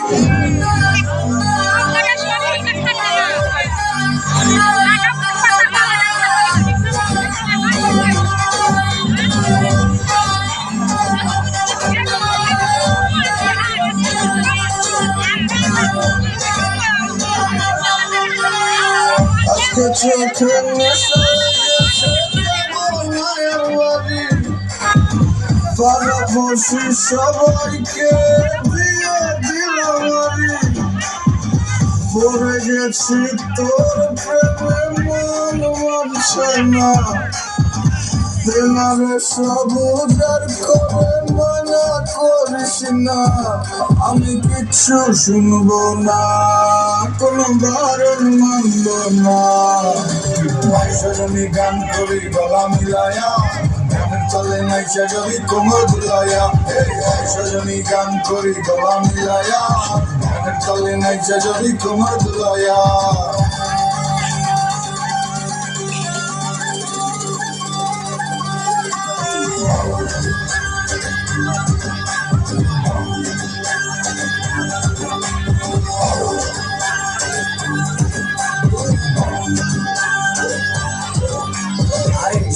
আজকে চোখের নেশা লেগেছে মায়ের বাড়ি, পাড়া পড়শি সবাইকে দিয়ে দিলাম বাড়ি। পড়ে গেছি তোর প্রেমে মন মানছে না, প্রেমারে সব উজার করে মানা করিস না। আমি কিচ্ছু শুনবো না, কোনো বারণ মানব না। সজনী গান করি গলা মিলায়া, গানের চলে নাইচা যদি কোমর দুলায়া। সজনী গান করি গলা মিলায়া, গানের চলে নাইচা যদি কোমর দুলায়া।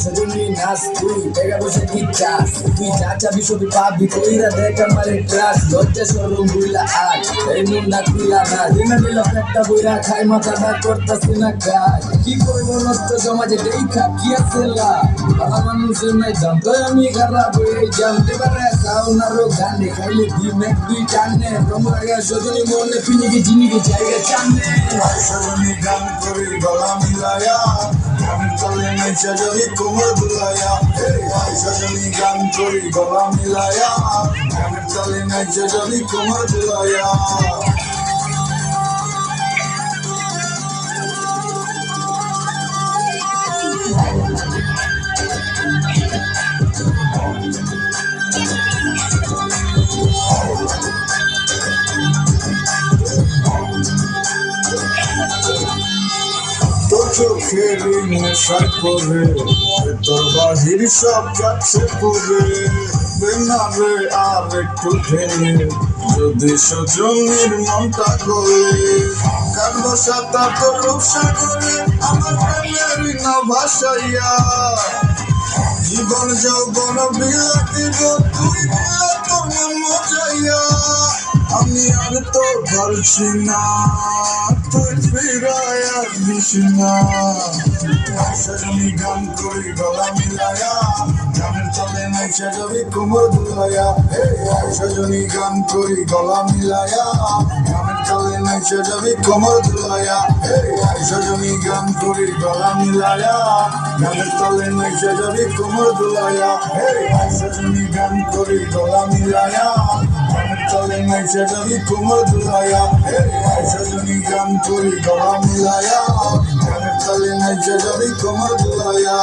সজনী নাচ তুই দেখা বসে কি চাস, তুই যা চাবি সবই পাবি, কইরা দেখ আমারে ক্লাস। লজ্জা সরম বুইলা আজ এই মুন্ডা খুইলা না, দিনে দিলে একটা বইরা খাই মাথাটা করতাছি না কাজ। কি করবো নষ্ট সমাজে দেখা কি আছে লা, ভালো মানুষের নাই জানতো আমি খারাপ হয়ে জানতে পারে। সাউনারও গানে খাইলে দিনে দুই টানে, তোমরা সজনী মনে পিনিকে চিনিকে জায়গা চানে। সজনী গান করি গলা মিলায়া, গানের চলে নাইচা যদি কোমর দুলায়া। সজনী গান করি গলা মিলায়া, গানের চলে নাইচা যদি কোমর দুলায়া। চোখের নেশায় পড়ে তোর বাহির সব যাচ্ছে পড়ে। বেনারে আর একটু ঠেলে যদি সজনীর মনটা করে, কার বসাতা তোর রূপসাগরে আমার প্রেমের না ভাসাইয়া। জীবন যৌবন বিলা দিব তুই বিলা তোর মন মজাইয়া। আমি আর তো পারছি না, তুই ফিরায় দিস না। সজনী গান করি গলা মিলায়া, গানের চলে নাইচা যদি কোমর দুলায়া। সজনী গান করি গলা মিলায়া, গানের চলে নাইচা যদি কোমর দুলায়া। সজনী গান করি গলা মিলায়া, গানের চলে নাইচা যদি কোমর দুলায়া। সজনী গান করি গলা মিলায়া, গানের চলে নাইচা যদি কোমর দুলায়া। সজনী গান করি গলা মিলায়া, গানের চলে নাইচা যদি কোমর দুলায়া।